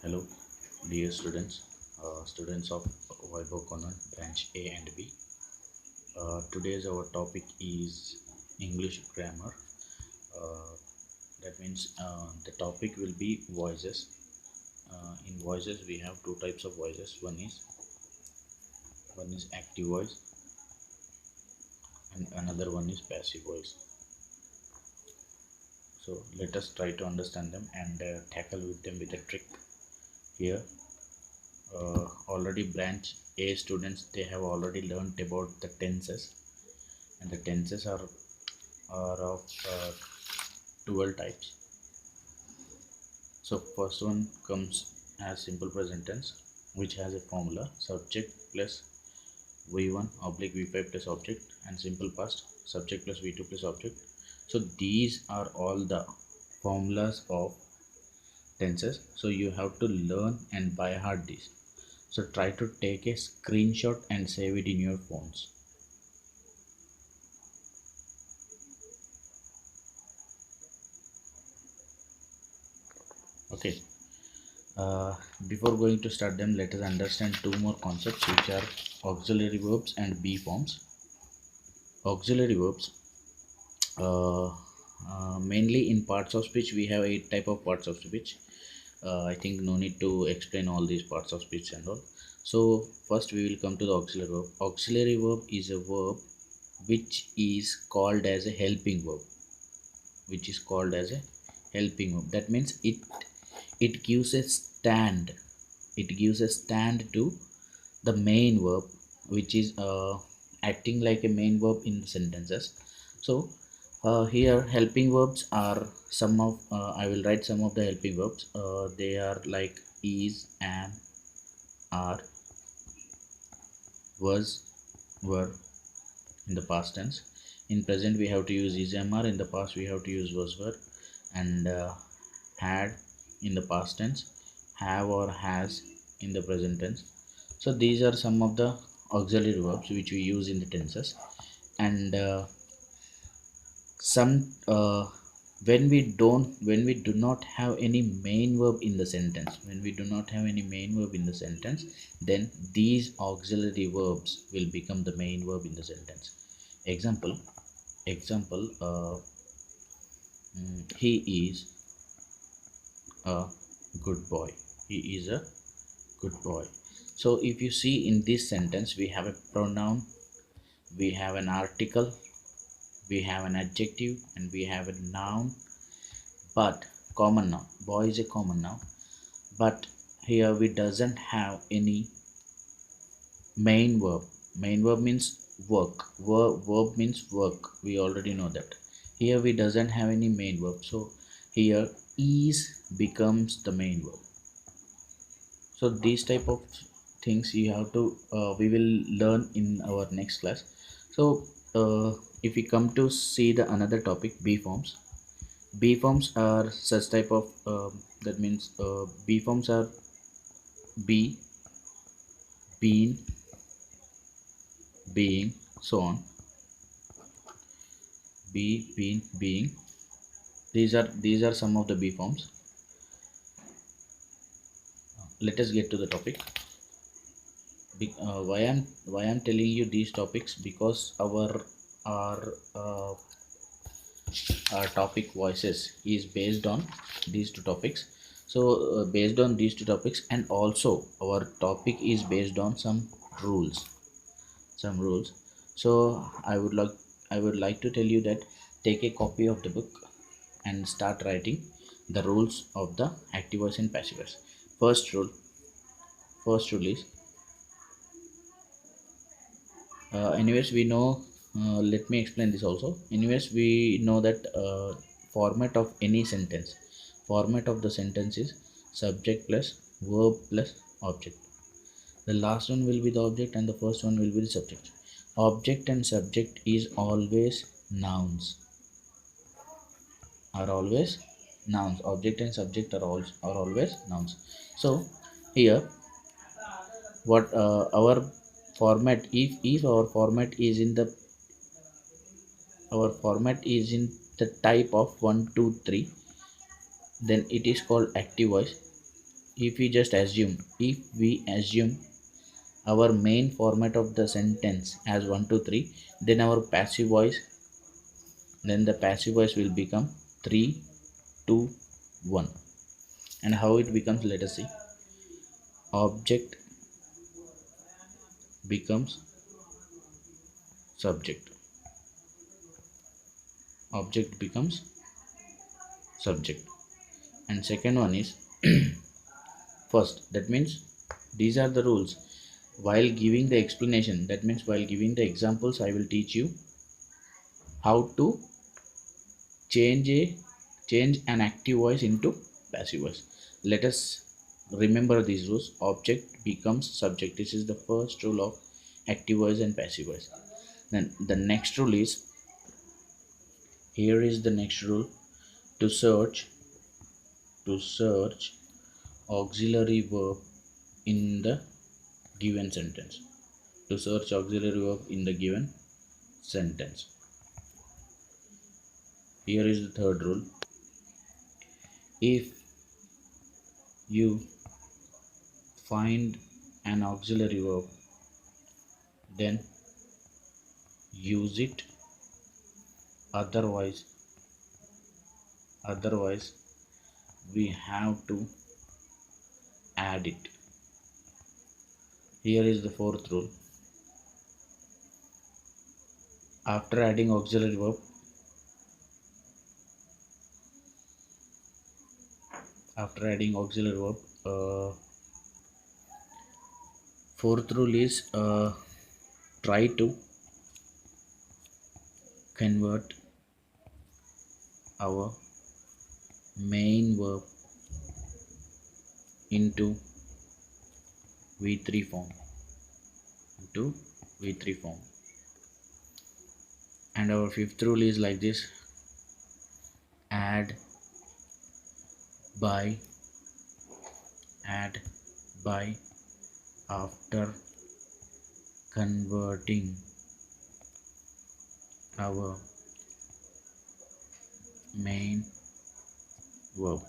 Hello, dear students, students of Vaibhav Conan, branch A and B. Today's our topic is English grammar. Uh, that means the topic will be voices. In voices, we have two types of voices. One is active voice, and another one is passive voice. So let us try to understand them and tackle with them with a trick here. Already branch A students, they have already learned about the tenses, and the tenses are of 12 types. So first one comes as simple present tense, which has a formula subject plus v1 oblique v5 plus object, and simple past subject plus v2 plus object. So these are all the formulas of tenses, so you have to learn and by heart these. So try to take a screenshot and save it in your phones. Okay. Before going to start them, let us understand two more concepts, which are auxiliary verbs and be forms. Auxiliary verbs, uh, mainly in parts of speech, we have 8 type of parts of speech. I think no need to explain all these parts of speech and all. So first we will come to the auxiliary verb. Auxiliary verb is a verb which is called as a helping verb. Which is called as a helping verb. That means it gives a stand. It gives a stand to the main verb, which is acting like a main verb in the sentences. So here helping verbs are some of I will write some of the helping verbs. They are like is, am, are, was, were in the past tense. In present we have to use is, am, are. In the past we have to use was, were, and had in the past tense, have or has in the present tense. So these are some of the auxiliary verbs which we use in the tenses. And some when we do not have any main verb in the sentence, then these auxiliary verbs will become the main verb in the sentence. Example, he is a good boy. He is a good boy. So if you see in this sentence, we have a pronoun, we have an article, we have an adjective, and we have a noun. But common noun, boy is a common noun, but here we doesn't have any main verb. Main verb means work. Verb means work, we already know that. Here we doesn't have any main verb, so here is becomes the main verb. So these type of things you have to we will learn in our next class. So if we come to see the another topic, b forms. B forms are such type of that means B forms are be, been, being, so on. Be, been, being. These are some of the B forms. Let us get to the topic. Why I'm telling you these topics, because our topic voices is based on these two topics. So based on these two topics, and also our topic is based on some rules. So I would like to tell you that take a copy of the book and start writing the rules of the active voice and passive voice. First rule is, anyways we know, let me explain this also. Anyways we know that format of any sentence format of the sentence is subject plus verb plus object. The last one will be the object and the first one will be the subject. Object and subject is always nouns. Are always nouns. Object and subject are always nouns. So here, what our format, if our format is in the type of 1 2 3, then it is called active voice. if we assume our main format of the sentence as 1 2 3, then our passive voice, then the passive voice will become 3 2 1. And how it becomes, let us see. Object becomes subject, object becomes subject. And second one is first, that means these are the rules. While giving the explanation, that means while giving the examples, I will teach you how to change a change an active voice into passive voice. Let us remember these rules. Object becomes subject, this is the first rule of active voice and passive voice. Then the next rule is, here is the next rule: to search auxiliary verb in the given sentence. To search auxiliary verb in the given sentence. Here is the third rule: if you find an auxiliary verb, then use it, otherwise we have to add it. Here is the fourth rule: after adding auxiliary verb, fourth rule is try to convert our main verb into V3 form, And our fifth rule is like this: add by after converting our main verb,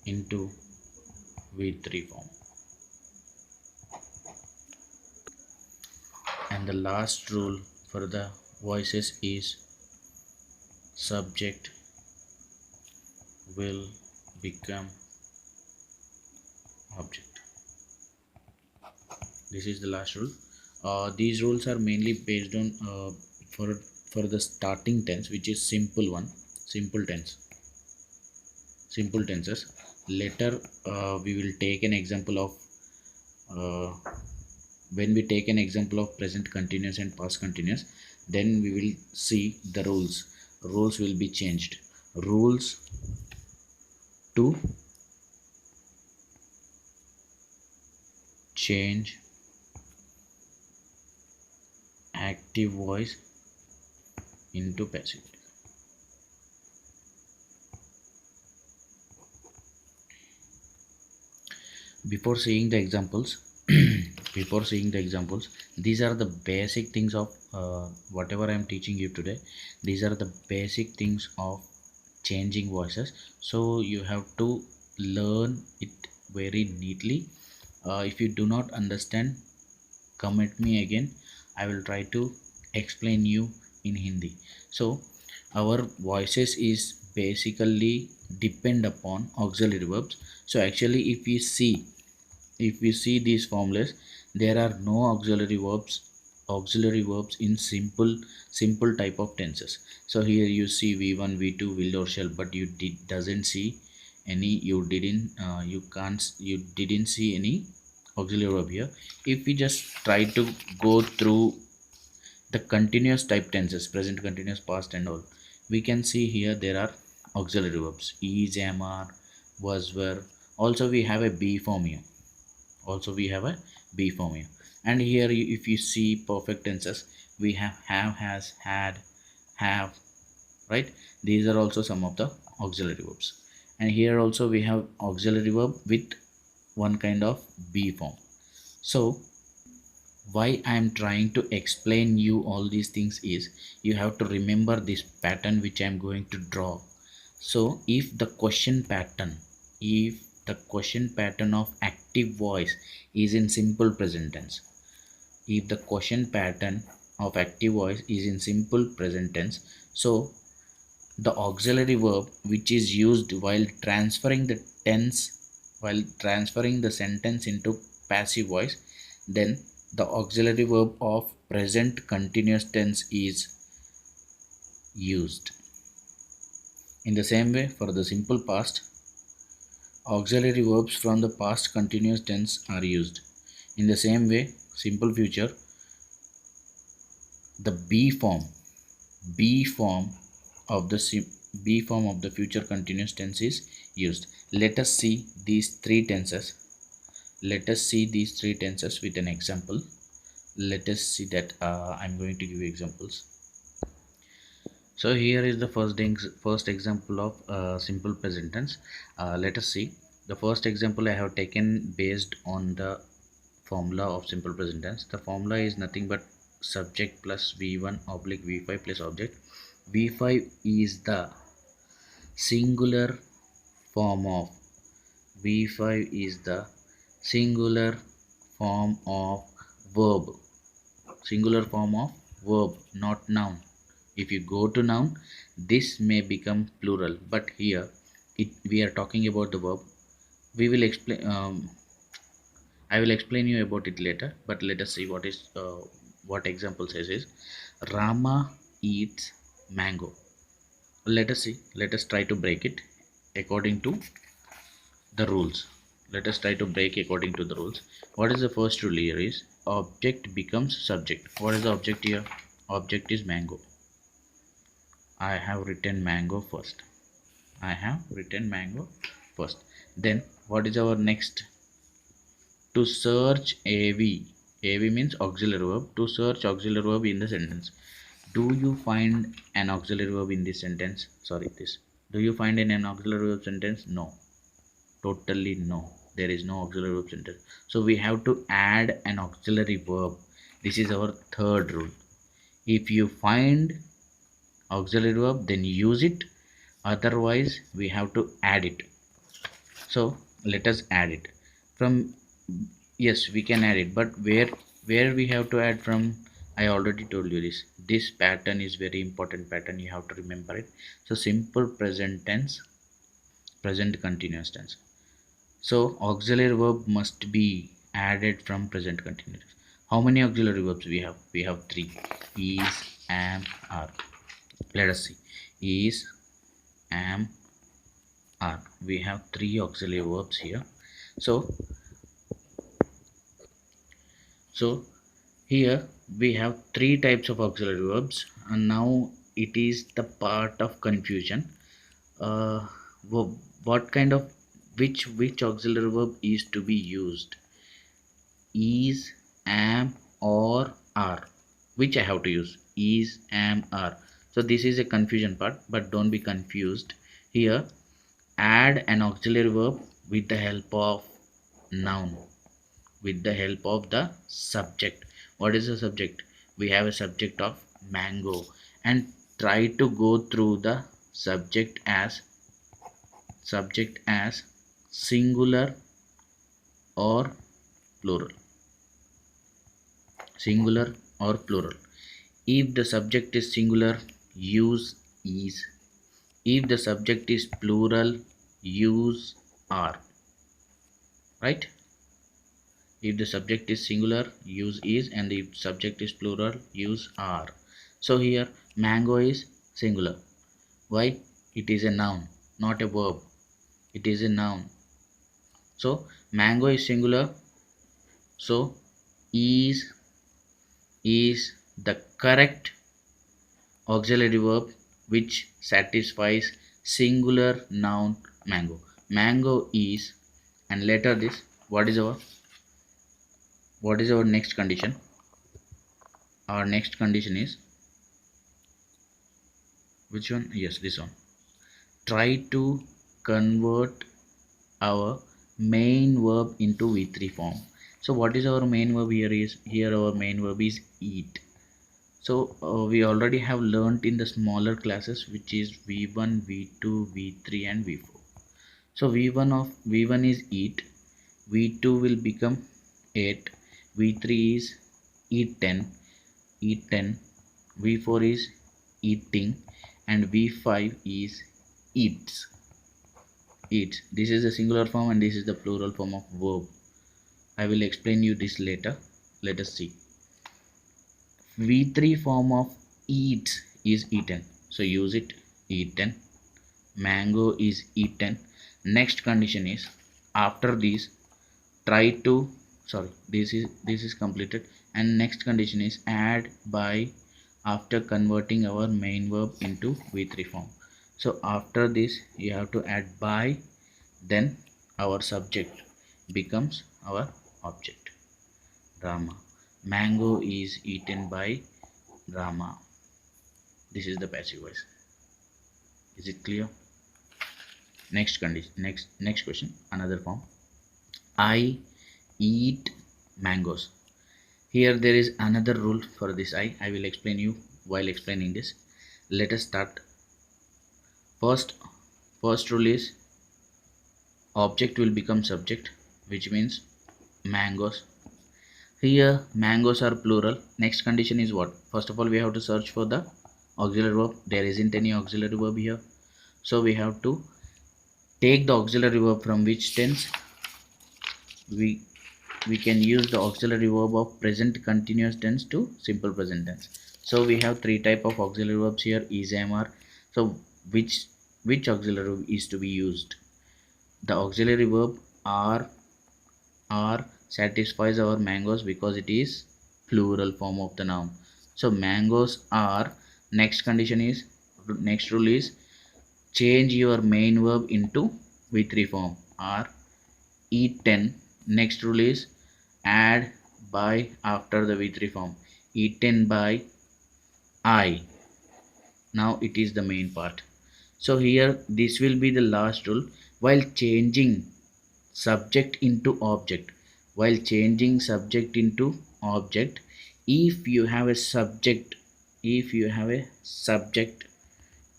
into V3 form. And the last rule for the voices is subject will become object. This is the last rule. These rules are mainly based on for the starting tense, which is simple tenses. Later we will take an example of when we take an example of present continuous and past continuous, then we will see the rules will be changed. Rules to change active voice into passive voice. Before seeing the examples, these are the basic things of whatever I am teaching you today. These are the basic things of changing voices, so you have to learn it very neatly. If you do not understand, comment me again. I will try to explain you in Hindi. So our voices is basically depend upon auxiliary verbs. So actually if we see these formulas, there are no auxiliary verbs in simple type of tenses. So here you see V1 V2 will or shall, but you didn't see any auxiliary verb here. If we just try to go through the continuous type tenses, present continuous, past and all, we can see here there are auxiliary verbs: is, am, are, was, were. Also we have a B form here. And here if you see perfect tenses, we have, has, had, have, right? These are also some of the auxiliary verbs. And here also we have auxiliary verb with one kind of B form. So why I am trying to explain you all these things is, you have to remember this pattern which I am going to draw. So if the question pattern of active voice is in simple present tense, if the question pattern of active voice is in simple present tense, so the auxiliary verb which is used while transferring the sentence into passive voice, then the auxiliary verb of present continuous tense is used. In the same way, for the simple past, auxiliary verbs from the past continuous tense are used. In the same way, simple future, the B form of the B form of the future continuous tense is used. Let us see these three tenses. Let us see these three tenses with an example. Let us see that I'm going to give you examples. So here is the first example of simple present tense. Let us see. The first example I have taken based on the formula of simple present tense. The formula is nothing but subject plus v1 oblique v5 plus object. V5 is the singular form of V5 is the singular form of verb. Singular form of verb, not noun. If you go to noun, this may become plural, but here we are talking about the verb. We will explain. I will explain you about it later. But let us see what example says is Rama eats mango. Let us see. Let us try to break it according to the rules. Let us try to break according to the rules. What is the first rule here is object becomes subject. What is the object here? Object is mango. I have written mango first. I have written mango first. Then what is our next? To search AV. AV means auxiliary verb. To search auxiliary verb in the sentence. Do you find an auxiliary verb in this sentence? Sorry, this. Do you find an auxiliary verb sentence? No. Totally no. There is no auxiliary verb sentence. So we have to add an auxiliary verb. This is our third rule. If you find auxiliary verb, then use it. Otherwise, we have to add it. So let us add it. From yes, we can add it, but where we have to add from? I already told you this. This pattern is very important pattern. You have to remember it. So simple present tense, present continuous tense. So auxiliary verb must be added from present continuous. How many auxiliary verbs we have? We have three: is, am, are. Let us see. Is, am, are. We have three auxiliary verbs here. So here we have three types of auxiliary verbs, and now it is the part of confusion. What kind of which auxiliary verb is to be used? Is, am, or are? Which I have to use? Is, am, are. So this is a confusion part, but don't be confused. Here add an auxiliary verb with the help of noun, with the help of the subject. What is the subject? We have a subject of mango, and try to go through the subject as singular or plural. Singular or plural. If the subject is singular, use is. If the subject is plural, use are. Right? If the subject is singular, use is, and if subject is plural, use are. So here mango is singular. Why? It is a noun, not a verb. It is a noun. So mango is singular. So is the correct auxiliary verb which satisfies singular noun mango. Mango is, and later this, what is our next condition? Our next condition is which one? Yes, this one. Try to convert our main verb into V3 form. So what is our main verb here? Our main verb is eat. So we already have learnt in the smaller classes, which is v1, v2, v3 and v4. So v1 is eat, v2 will become 8, v3 is eat 10, v4 is eating, and v5 is eats. This is the singular form and this is the plural form of verb. I will explain you this later. Let us see. V3 form of eats is eaten, so use it. Eaten. Mango is eaten. Next condition is, after this try to, sorry, this is completed, and next condition is add by after converting our main verb into v3 form. So after this you have to add by, then our subject becomes our object. Rama. Mango is eaten by Rama. This is the passive voice. Is it clear? Next condition, next question, another form. I eat mangoes. Here there is another rule for this. I will explain you while explaining this. Let us start. First rule is object will become subject, which means mangoes. Here mangoes are plural. Next condition is what? First of all, we have to search for the auxiliary verb. There isn't any auxiliary verb here, so we have to take the auxiliary verb from which tense. We can use the auxiliary verb of present continuous tense to simple present tense. So we have three type of auxiliary verbs here, is, am, are. So which auxiliary verb is to be used? The auxiliary verb are satisfies our mangoes because it is plural form of the noun. So mangoes are. Next condition is, next rule is, change your main verb into v3 form, are eaten. Next rule is add by after the v3 form, eaten by I. Now it is the main part. So here this will be the last rule. While changing subject into object, if you have a subject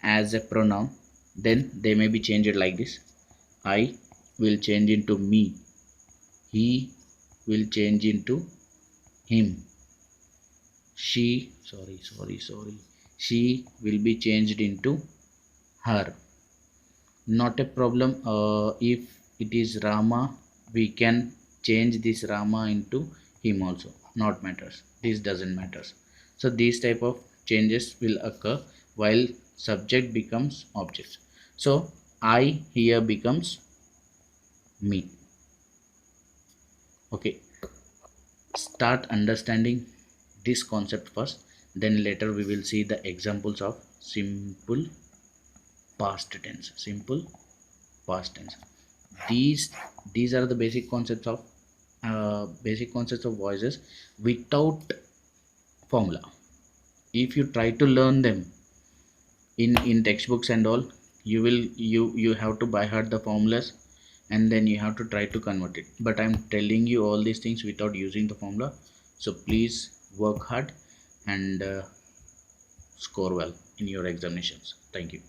as a pronoun, then they may be changed like this. I will change into me, he will change into him, she will be changed into her. Not a problem. If it is Rama, we can change this Rama into him also, not matters, this doesn't matters. So these type of changes will occur while subject becomes object. So I here becomes me. Okay, start understanding this concept first, then later we will see the examples of simple past tense. These are the basic concepts of voices without formula. If you try to learn them in textbooks and all, you have to by heart the formulas, and then you have to try to convert it. But I'm telling you all these things without using the formula. So please work hard and score well in your examinations. Thank you.